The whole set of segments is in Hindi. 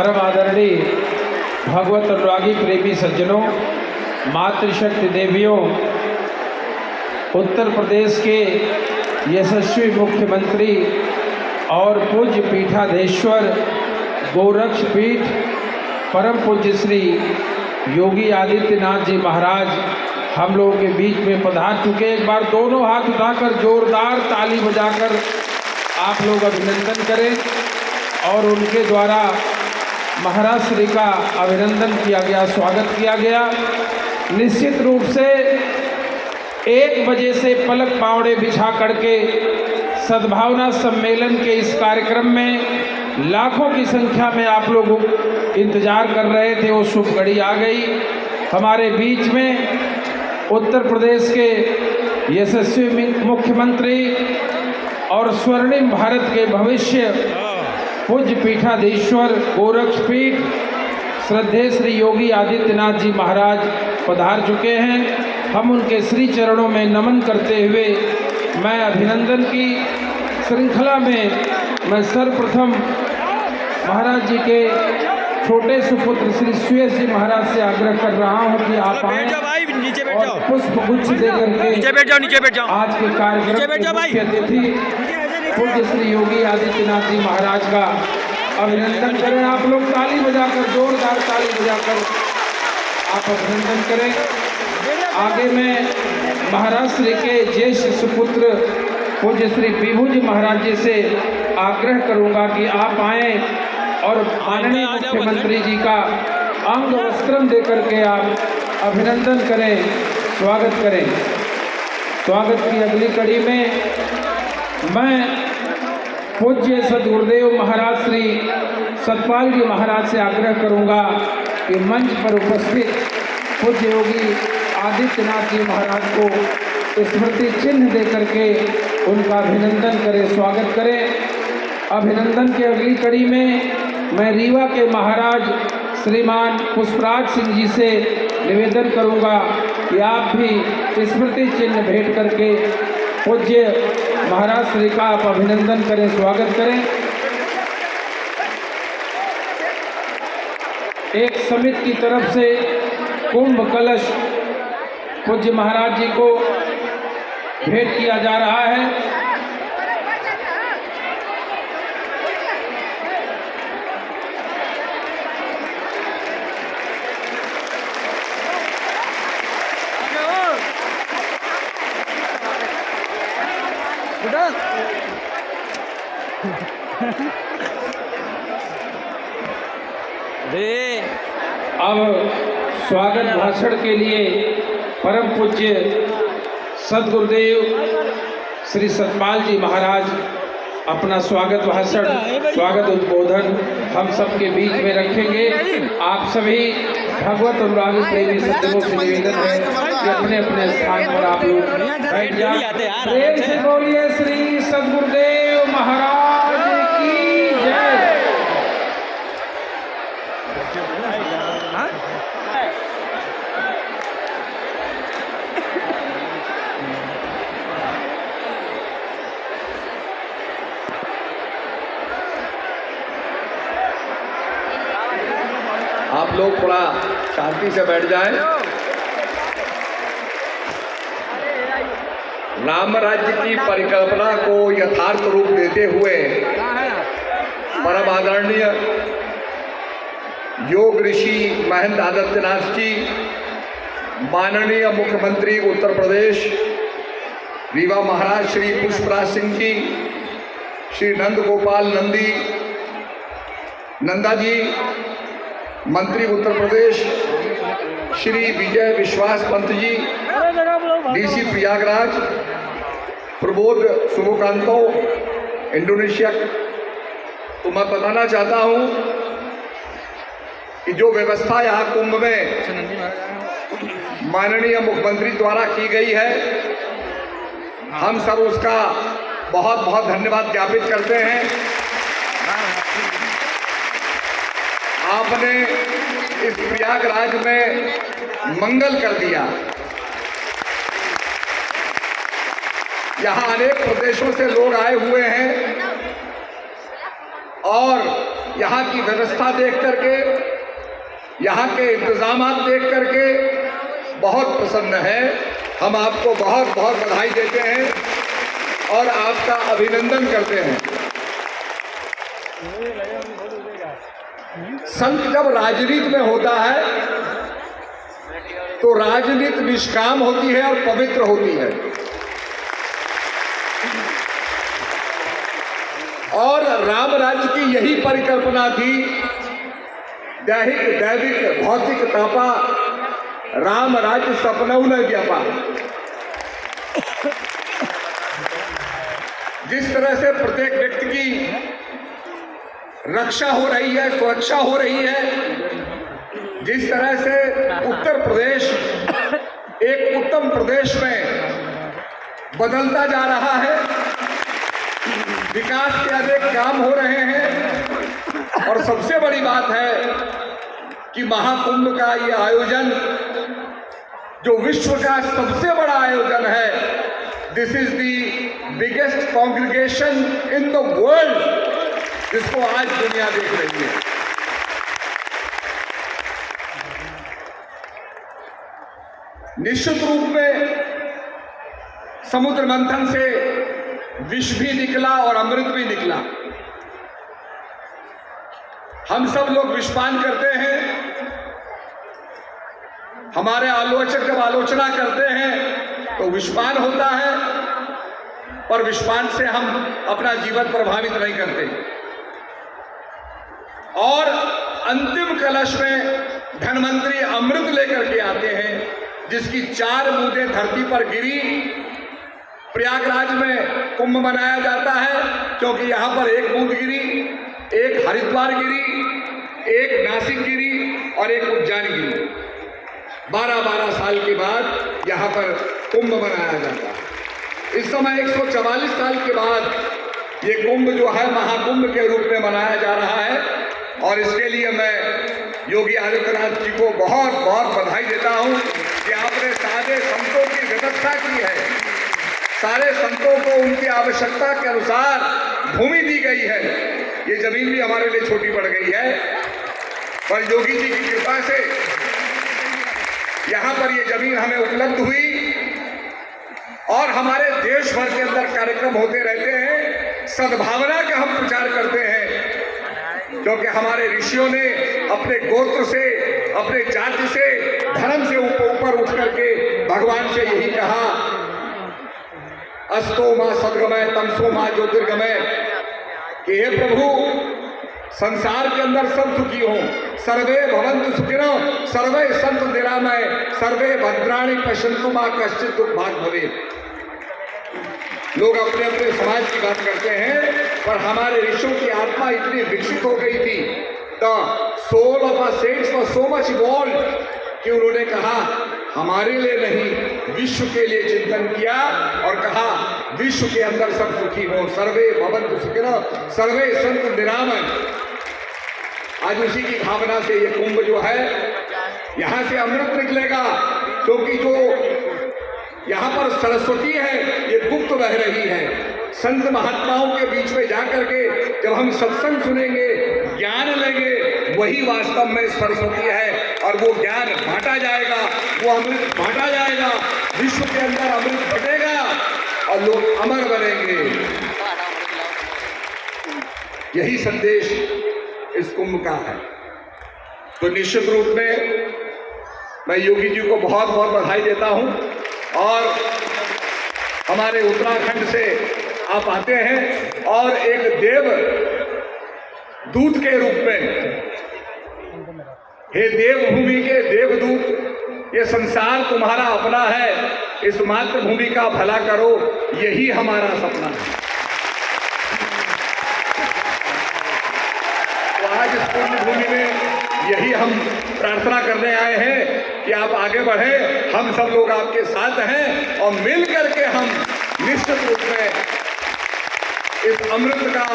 परम आदरणीय भगवत अनुरागी प्रेमी सज्जनों, मातृशक्ति देवियों, उत्तर प्रदेश के यशस्वी मुख्यमंत्री और पूज्य पीठाधीश्वर गोरक्ष पीठ परम पूज्य श्री योगी आदित्यनाथ जी महाराज हम लोगों के बीच में पधार चुके। एक बार दोनों हाथ उठाकर जोरदार ताली बजाकर आप लोग अभिनंदन करें और उनके द्वारा महाराज श्री का अभिनंदन किया गया, स्वागत किया गया। निश्चित रूप से 1 बजे से पलक पावड़े बिछा करके सद्भावना सम्मेलन के इस कार्यक्रम में लाखों की संख्या में आप लोग इंतजार कर रहे थे। वो शुभ घड़ी आ गई। हमारे बीच में उत्तर प्रदेश के यशस्वी मुख्यमंत्री और स्वर्णिम भारत के भविष्य पूज्य पीठाधीश्वर गोरक्ष पीठ श्रद्धेय श्री योगी आदित्यनाथ जी महाराज पधार चुके हैं। हम उनके श्री चरणों में नमन करते हुए मैं अभिनंदन की श्रृंखला में मैं सर्वप्रथम महाराज जी के छोटे सुपुत्र श्री सुयश जी महाराज से आग्रह कर रहा हूं कि आप आए और पुष्प गुच्छ देकर के आज के कार्यक्रम के अतिथि पूज्य श्री योगी आदित्यनाथ जी महाराज का अभिनंदन करें। आप लोग ताली बजाकर, जोरदार ताली बजाकर आप अभिनंदन करें। आगे मैं महाराज श्री के ज्येष्ठ सुपुत्र पूज्य श्री विभू जी महाराज जी से आग्रह करूंगा कि आप आए और माननीय मुख्यमंत्री जी का अंग वस्त्रम देकर के आप अभिनंदन करें, स्वागत करें। स्वागत की अगली कड़ी में मैं पूज्य सद्गुरुदेव महाराज श्री सतपाल जी महाराज से आग्रह करूंगा कि मंच पर उपस्थित पूज्य योगी आदित्यनाथ जी महाराज को स्मृति चिन्ह देकर के उनका अभिनंदन करें, स्वागत करें। अभिनंदन की अगली कड़ी में मैं रीवा के महाराज श्रीमान पुष्पराज सिंह जी से निवेदन करूंगा कि आप भी स्मृति चिन्ह भेंट करके पूज्य महाराज श्री का आप अभिनंदन करें, स्वागत करें। एक समिति की तरफ से कुंभ कलश पूज्य महाराज जी को भेंट किया जा रहा है। अब स्वागत भाषण के लिए परम पूज्य सद्गुरुदेव श्री सतपाल जी महाराज अपना स्वागत भाषण, स्वागत उद्बोधन हम सबके बीच में रखेंगे। आप सभी भगवत अनुरागी प्रेमी सज्जनों से निवेदन है कि अपने अपने स्थान पर आप लोग बैठ जाएं। प्रेम से बोलिए श्री सद्गुरुदेव महाराज की जय। आप लोग थोड़ा शांति से बैठ जाएं। राम राज्य की परिकल्पना को यथार्थ रूप देते हुए परम आदरणीय योग ऋषि महंत आदित्यनाथ जी, माननीय मुख्यमंत्री उत्तर प्रदेश रीवा महाराज श्री पुष्पराज सिंह जी, श्री नंद गोपाल नंदा जी, मंत्री उत्तर प्रदेश श्री विजय विश्वास पंत जी, डीसी प्रयागराज प्रबोध सुमोकांतो इंडोनेशिया। तो मैं बताना चाहता हूं कि जो व्यवस्था यहाँ कुंभ में माननीय मुख्यमंत्री द्वारा की गई है, हम सब उसका बहुत बहुत धन्यवाद ज्ञापित करते हैं। आपने इस प्रयागराज में मंगल कर दिया। यहाँ अनेक प्रदेशों से लोग आए हुए हैं और यहाँ की व्यवस्था देख करके, यहाँ के इंतजामात देख करके बहुत प्रसन्न है। हम आपको बहुत बहुत बधाई देते हैं और आपका अभिनंदन करते हैं। संत जब राजनीति में होता है तो राजनीति निष्काम होती है और पवित्र होती है, और राम राज्य की यही परिकल्पना थी। दैहिक दैविक भौतिक तापा राम राज्य सपनऊ न व्यापा। जिस तरह से प्रत्येक व्यक्ति की रक्षा हो रही है, सुरक्षा हो रही है, जिस तरह से उत्तर प्रदेश एक उत्तम प्रदेश में बदलता जा रहा है, विकास के अनेक काम हो रहे हैं, और सबसे बड़ी बात है कि महाकुंभ का ये आयोजन जो विश्व का सबसे बड़ा आयोजन है, this is the biggest congregation in the world, जिसको आज दुनिया देख रही है। निश्चित रूप में समुद्र मंथन से विष भी निकला और अमृत भी निकला। हम सब लोग विषपान करते हैं, हमारे आलोचक जब आलोचना करते हैं तो विषपान होता है, पर विषपान से हम अपना जीवन प्रभावित नहीं करते। और अंतिम कलश में धनवंतरी अमृत लेकर के आते हैं, जिसकी 4 बूंदें धरती पर गिरी। प्रयागराज में कुंभ मनाया जाता है क्योंकि यहाँ पर 1 बूंद गिरी, एक हरिद्वार गिरी, एक नासिक गिरी और एक उज्जैन गिरी। 12-12 साल के बाद यहाँ पर कुंभ मनाया जाता है। इस समय 144 साल के बाद ये कुंभ जो है महाकुंभ के रूप में मनाया जा रहा है, और इसके लिए मैं योगी आदित्यनाथ जी को बहुत बहुत बधाई देता हूँ कि आपने सारे संतों की व्यवस्था की है। सारे संतों को उनकी आवश्यकता के अनुसार भूमि दी गई है। ये जमीन भी हमारे लिए छोटी पड़ गई है, पर योगी जी की कृपा से यहाँ पर ये जमीन हमें उपलब्ध हुई, और हमारे देश भर के अंदर कार्यक्रम होते रहते हैं। सद्भावना का हम प्रचार करते हैं, क्योंकि हमारे ऋषियों ने अपने गोत्र से, अपने जाति से, धर्म से ऊपर उठ करके भगवान से यही कहा, अस्तो मां सद्गमय तमसो मां ज्योतिर्गमय, कि हे प्रभु संसार के अंदर सब सुखी हों, सर्वे भवन्तु सुखिनो, सर्वे सन्तु निरामय, सर्वे भद्राणि पश्यन्तु मां कश्चित् दुर्भाग् भवेत्। लोग अपने अपने समाज की बात करते हैं, पर हमारे ऋषियों की आत्मा इतनी विकसित हो गई थी, the soul of a saints was so much evolved, कि उन्होंने कहा हमारे लिए नहीं, विश्व के लिए चिंतन किया और कहा विश्व के अंदर सब सुखी हो, सर्वे भवन्तु सुखिनः, सर्वे सन्तु निरामय। आज उसी की भावना से ये कुंभ जो है, यहाँ से अमृत निकलेगा, क्योंकि जो यहाँ पर सरस्वती है ये गुप्त बह रही है। संत महात्माओं के बीच में जाकर के जब हम सत्संग सुनेंगे, ज्ञान लेंगे, वही वास्तव में सरस्वती है, और वो ज्ञान बांटा जाएगा, वो अमृत बांटा जाएगा, विश्व के अंदर अमृत बटेगा और लोग अमर बनेंगे। यही संदेश इस कुंभ का है। तो निश्चित रूप में मैं योगी जी को बहुत बहुत बधाई देता हूँ, और हमारे उत्तराखंड से आप आते हैं और एक देव दूत के रूप में, हे देवभूमि के देवदूत, ये संसार तुम्हारा अपना है, इस मातृभूमि का भला करो, यही हमारा सपना है। तो आज इस पुण्य भूमि में यही हम प्रार्थना करने आए हैं कि आप आगे बढ़े, हम सब लोग आपके साथ हैं, और मिल करके हम निश्चित रूप में इस अमृत का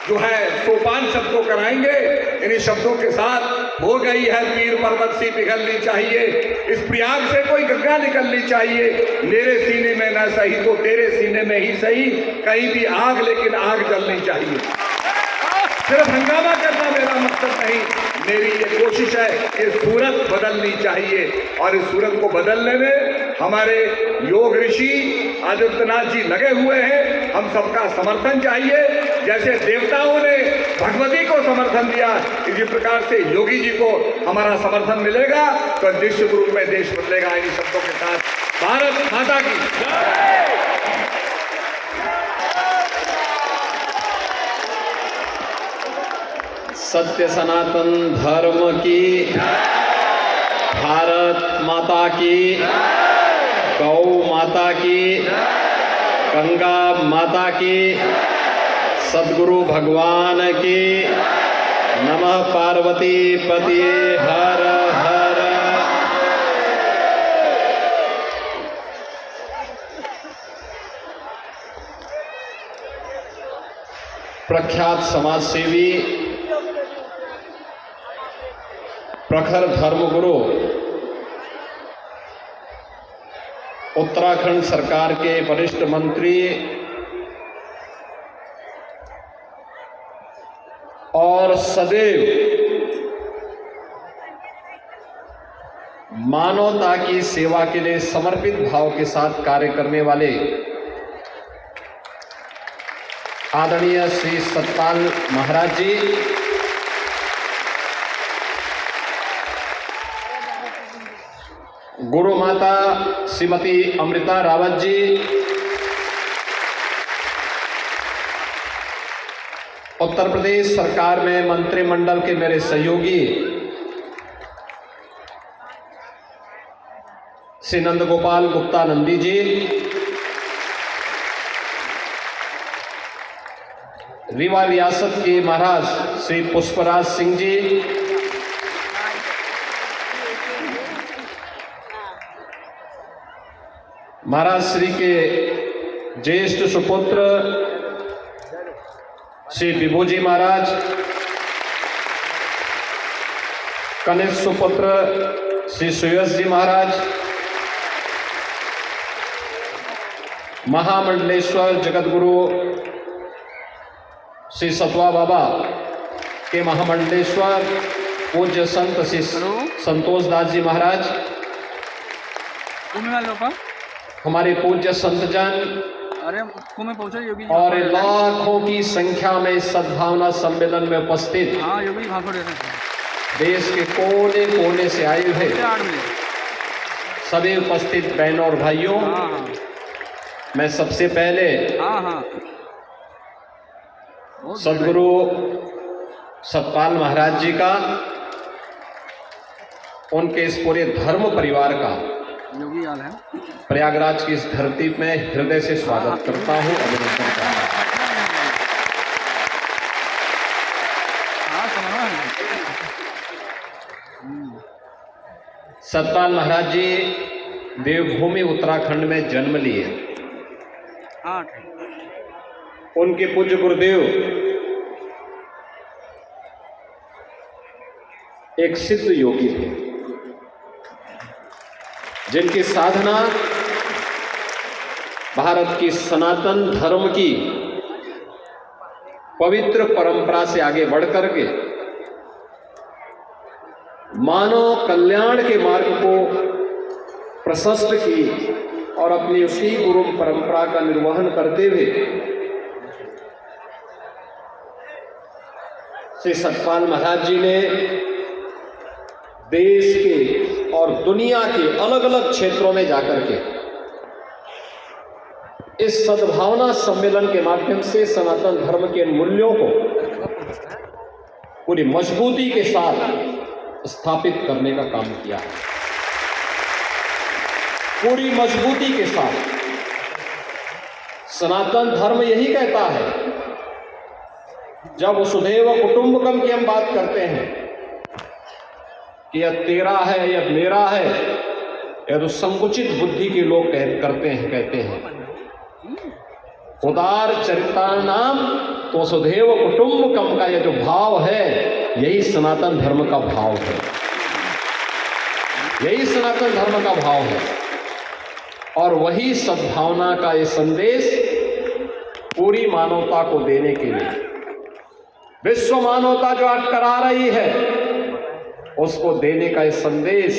जो है सोपान सबको कराएंगे। इन्हीं शब्दों के साथ हो गई है पीर पर्वत सी पिघलनी चाहिए, इस प्रयाग से कोई गंगा निकलनी चाहिए, मेरे सीने में न सही तो तेरे सीने में ही सही, कहीं भी आग लेकिन आग जलनी चाहिए। सिर्फ हंगामा करना मेरा मकसद नहीं, मेरी ये कोशिश है कि सूरत बदलनी चाहिए और इस सूरत को बदलने में हमारे योग ऋषि आदित्यनाथ जी लगे हुए हैं। हम सबका समर्थन चाहिए। जैसे देवताओं ने भगवती को समर्थन दिया, इसी प्रकार से योगी जी को हमारा समर्थन मिलेगा तो निश्चित रूप में देश बदलेगा। इन शब्दों के साथ भारत माता की जय। सत्य सनातन धर्म की, भारत माता की, गौ माता की, गंगा माता की, सद्गुरु भगवान की। नमः पार्वती पतिये हर हर। प्रख्यात समाजसेवी, प्रखर धर्मगुरु, उत्तराखंड सरकार के वरिष्ठ मंत्री और सदैव मानवता की सेवा के लिए समर्पित भाव के साथ कार्य करने वाले आदरणीय श्री सतपाल महाराज जी, गुरु माता श्रीमती अमृता रावत जी, उत्तर प्रदेश सरकार में मंत्रिमंडल के मेरे सहयोगी श्री नंद गोपाल गुप्ता नंदी जी, रीवा रियासत के महाराज श्री पुष्पराज सिंह जी, महाराज श्री के ज्येष्ठ सुपुत्र श्री विभूजी महाराज, कनिष्ठ सुपुत्र श्री सुयस जी महाराज, महामंडलेश्वर जगतगुरु श्री सतवा बाबा के महामंडलेश्वर पूज्य संत श्री संतोष दास जी महाराज, हमारे पूज्य संतजन और लाखों की संख्या में सद्भावना सम्मेलन में उपस्थित देश के कोने कोने से आए हुए सभी उपस्थित बहनों और भाइयों, मैं सबसे पहले सद्गुरु सतपाल महाराज जी का, उनके इस पूरे धर्म परिवार का प्रयागराज की इस धरती में हृदय से स्वागत करता हूं, अभिनंदन करता हूं। सतपाल महाराज जी देवभूमि उत्तराखंड में जन्म लिए। उनके पूज्य गुरुदेव एक सिद्ध योगी थे, जिनकी साधना भारत की सनातन धर्म की पवित्र परंपरा से आगे बढ़कर के मानव कल्याण के मार्ग को प्रशस्त की और अपनी उसी गुरु परंपरा का निर्वहन करते हुए श्री सतपाल महाराज जी ने देश के और दुनिया के अलग अलग क्षेत्रों में जाकर के इस सद्भावना सम्मेलन के माध्यम से सनातन धर्म के मूल्यों को पूरी मजबूती के साथ स्थापित करने का काम किया है। पूरी मजबूती के साथ सनातन धर्म यही कहता है, जब वसुधैव कुटुंबकम की हम बात करते हैं कि यह तेरा है, यह मेरा है, यह तो संकुचित बुद्धि के लोग कहते हैं। उदार चरितानाम तो वसुधैव कुटुंबकम का यह जो भाव है, यही सनातन धर्म का भाव है, यही सनातन धर्म का भाव है। और वही सद्भावना का ये संदेश पूरी मानवता को देने के लिए विश्व मानवता जो आज करा रही है, उसको देने का यह संदेश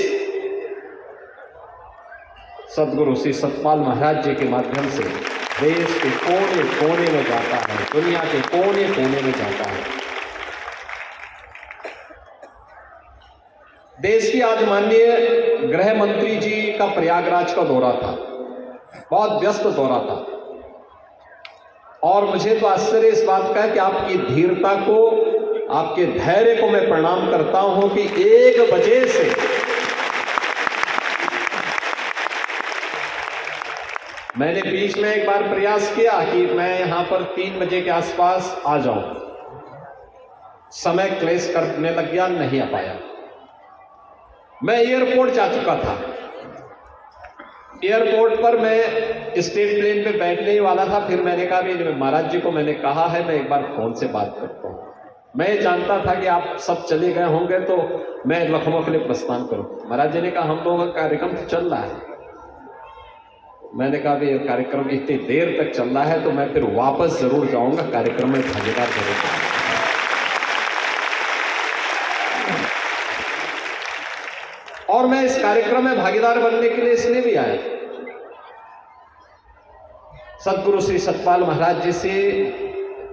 सदगुरु श्री सतपाल महाराज जी के माध्यम से देश के कोने कोने में जाता है, दुनिया के कोने कोने में जाता है। देश की आज माननीय गृह मंत्री जी का प्रयागराज का दौरा था, बहुत व्यस्त दौरा था, और मुझे तो आश्चर्य इस बात का है कि आपकी धीरता को, आपके धैर्य को मैं प्रणाम करता हूं कि 1 बजे से मैंने बीच में एक बार प्रयास किया कि मैं यहां पर 3 बजे के आसपास आ जाऊं, समय क्लेश करने लग गया, नहीं आ पाया। मैं एयरपोर्ट जा चुका था, एयरपोर्ट पर मैं स्टेट प्लेन पे बैठने ही वाला था, फिर मैंने कहा भी महाराज जी को मैंने कहा है मैं एक बार फोन से बात करता हूं। मैं जानता था कि आप सब चले गए होंगे तो मैं लखनऊ के लिए प्रस्थान करूं। महाराज जी ने कहा हम लोगों का कार्यक्रम तो चल रहा है। मैंने कहा भी कार्यक्रम इतनी देर तक चल रहा है तो मैं फिर वापस जरूर जाऊंगा, कार्यक्रम में भागीदार जरूर। और मैं इस कार्यक्रम में भागीदार बनने के लिए इसलिए भी आया, सदगुरु श्री सतपाल महाराज जी से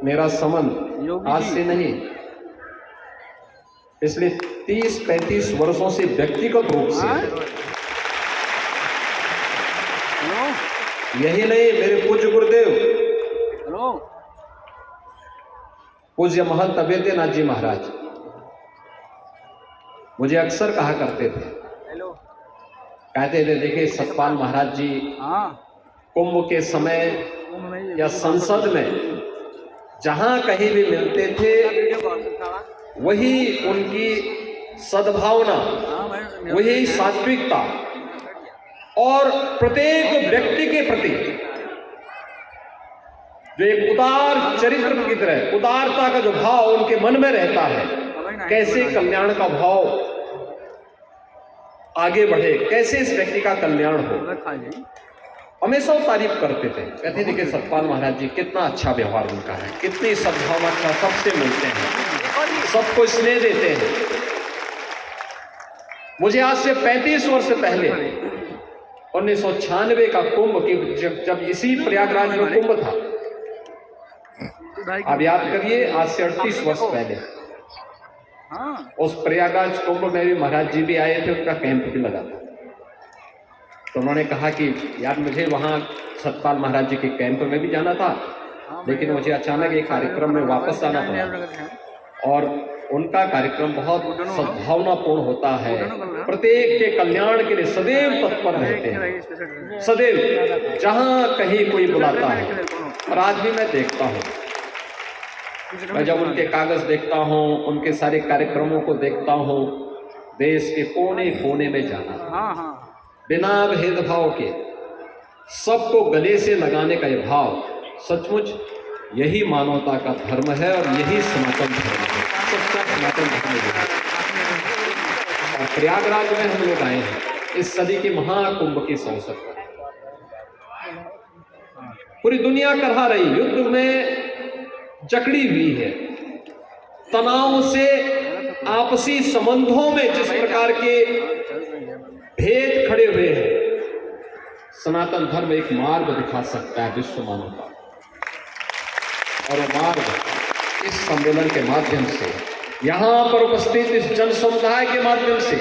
मेरा संबंध आज से नहीं, इसलिए 30-35 वर्षों से व्यक्तिगत रूप से, यही नहीं मेरे पूज्य गुरुदेव पूज्य महंत अभेद्यनाथ जी महाराज मुझे अक्सर कहा करते थे, कहते थे देखिए सतपाल महाराज जी कुंभ के समय या संसद में जहां कहीं भी मिलते थे, वही उनकी सद्भावना, वही सात्विकता और प्रत्येक व्यक्ति के प्रति जो एक उदार चरित्र की तरह उदारता का जो भाव उनके मन में रहता है, कैसे कल्याण का भाव आगे बढ़े, कैसे इस व्यक्ति का कल्याण हो, हमेशा वो तारीफ करते थे। कहते थे कि सतपाल महाराज जी कितना अच्छा व्यवहार उनका है, कितनी सद्भावना का, सबसे मिलते हैं, सबको स्नेह देते हैं। मुझे आज से 35 वर्ष पहले 1996 का कुंभ की जब इसी प्रयागराज में कुंभ था, आप याद करिए आज से 38 वर्ष पहले उस प्रयागराज कुंभ में भी महाराज जी भी आए थे, उनका कैंप भी लगा था। तो उन्होंने कहा कि यार मुझे वहाँ सतपाल महाराज जी के कैंप में भी जाना था, लेकिन मुझे अचानक एक कार्यक्रम में वापस आना पड़ा। और उनका कार्यक्रम बहुत सद्भावनापूर्ण होता है, प्रत्येक के कल्याण के लिए सदैव तत्पर रहते हैं, सदैव जहाँ कहीं कोई बुलाता है। और आज भी मैं देखता हूँ, मैं जब उनके कागज देखता हूँ, उनके सारे कार्यक्रमों को देखता हूँ, देश के कोने कोने में जाना, बिना भेदभाव के सबको गले से लगाने का यह भाव, सचमुच यही मानवता का धर्म है और यही सनातन धर्म है, सच्चा सनातन धर्म है। और प्रयागराज में हम लोग आए हैं इस सदी के महाकुंभ के अवसर पर। पूरी दुनिया करहा रही, युद्ध में जकड़ी हुई है, तनाव से आपसी संबंधों में जिस प्रकार के भेद खड़े हुए हैं, सनातन धर्म एक मार्ग दिखा सकता है विश्व मानवता। और वो मार्ग इस सम्मेलन के माध्यम से, यहाँ पर उपस्थित इस जन समुदाय के माध्यम से,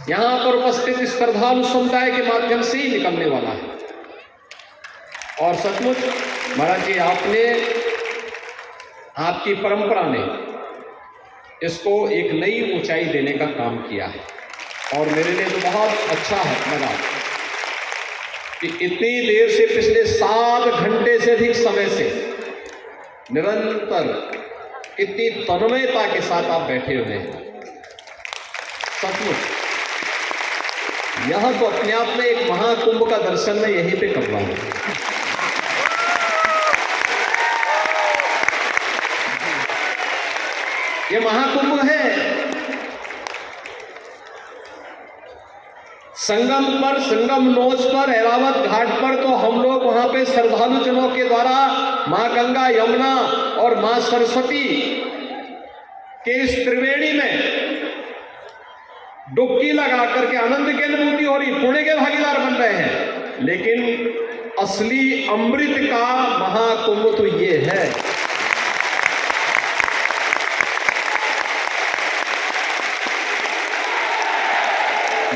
यहाँ पर उपस्थित इस श्रद्धालु समुदाय के माध्यम से ही निकलने वाला है। और सचमुच महाराज जी, आपकी परंपरा ने इसको एक नई ऊंचाई देने का काम किया है। और मेरे लिए तो बहुत अच्छा है लगा कि इतनी देर से, पिछले 7 घंटे से अधिक समय से निरंतर इतनी तन्मयता के साथ आप बैठे हुए हैं। सचमुच यह तो अपने आप में एक महाकुंभ का दर्शन मैं यहीं पे कर रहा हूं। ये महाकुंभ है। संगम पर, संगम नोच पर, ऐरावत घाट पर तो हम लोग वहां पे श्रद्धालु जनों के द्वारा मां गंगा, यमुना और मां सरस्वती कि इस त्रिवेणी में डुबकी लगा करके आनंद की अनुभूति हो रही, पुण्य के भागीदार बन रहे हैं, लेकिन असली अमृत का महाकुंभ तो ये है।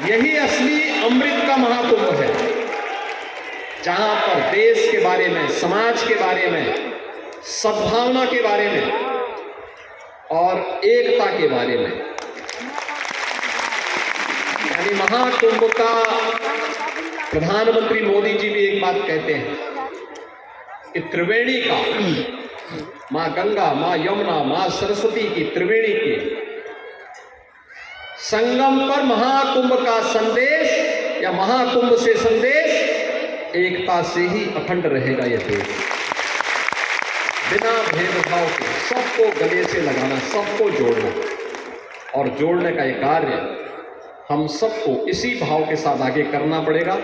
यही असली अमृत का महाकुंभ है, जहां पर देश के बारे में, समाज के बारे में, सद्भावना के बारे में और एकता के बारे में, यानी महाकुंभ का प्रधानमंत्री मोदी जी भी एक बात कहते हैं कि त्रिवेणी का, मां गंगा, मां यमुना, मां सरस्वती की, त्रिवेणी की संगम पर महाकुंभ का संदेश या महाकुंभ से संदेश एकता से ही अखंड रहेगा यह देश। बिना भेदभाव के सबको गले से लगाना, सबको जोड़ना, और जोड़ने का यह कार्य हम सबको इसी भाव के साथ आगे करना पड़ेगा।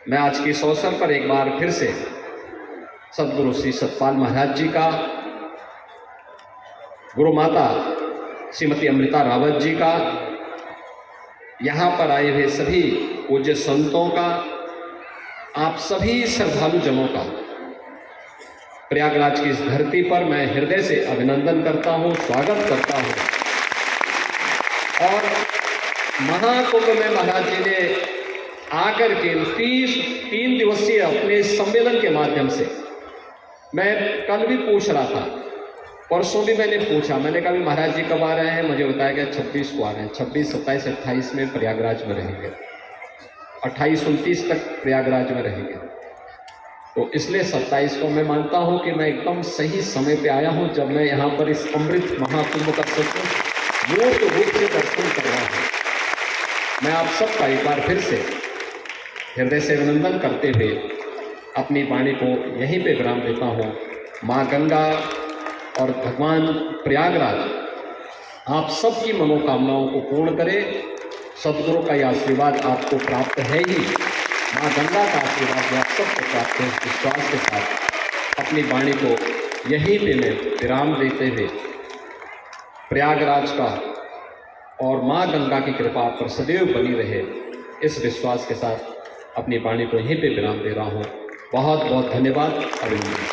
मैं आज के इस अवसर पर एक बार फिर से सद्गुरु श्री सतपाल महाराज जी का, गुरु माता श्रीमती अमृता रावत जी का, यहाँ पर आए हुए सभी पूज्य संतों का, आप सभी श्रद्धालु जनों का प्रयागराज की इस धरती पर मैं हृदय से अभिनंदन करता हूँ, स्वागत करता हूँ। और महाकुंभ में महाराज जी ने आकर के 3 दिवसीय अपने सम्मेलन के माध्यम से, मैं कल भी पूछ रहा था, परसों भी मैंने पूछा, मैंने कहा महाराज जी कब आ रहे हैं, मुझे बताया गया 26 को आ रहे हैं। 26, 27, 28 में प्रयागराज में रहेंगे, 28, 29 तक प्रयागराज में रहेंगे। तो इसलिए 27 को मैं मानता हूं कि मैं एकदम सही समय पे आया हूं, जब मैं यहाँ पर इस अमृत महाकुंभ का सचमुच मूर्त रूप से दर्शन कर रहा हूँ। मैं आप सबका एक बार फिर से हृदय से अभिनंदन करते हुए अपनी वाणी को यहीं पे विराम देता हूँ। माँ गंगा और भगवान प्रयागराज आप सबकी मनोकामनाओं को पूर्ण करे। सदगुरु का यह आशीर्वाद आपको प्राप्त है ही, माँ गंगा का आशीर्वाद भी आप सबको प्राप्त है। विश्वास के साथ अपनी वाणी को यहीं पे मैं विराम देते हुए प्रयागराज का और माँ गंगा की कृपा आप पर सदैव बनी रहे, इस विश्वास के साथ अपनी वाणी को यहीं पे विराम दे रहा हूँ। बहुत बहुत धन्यवाद। अभिनंदन।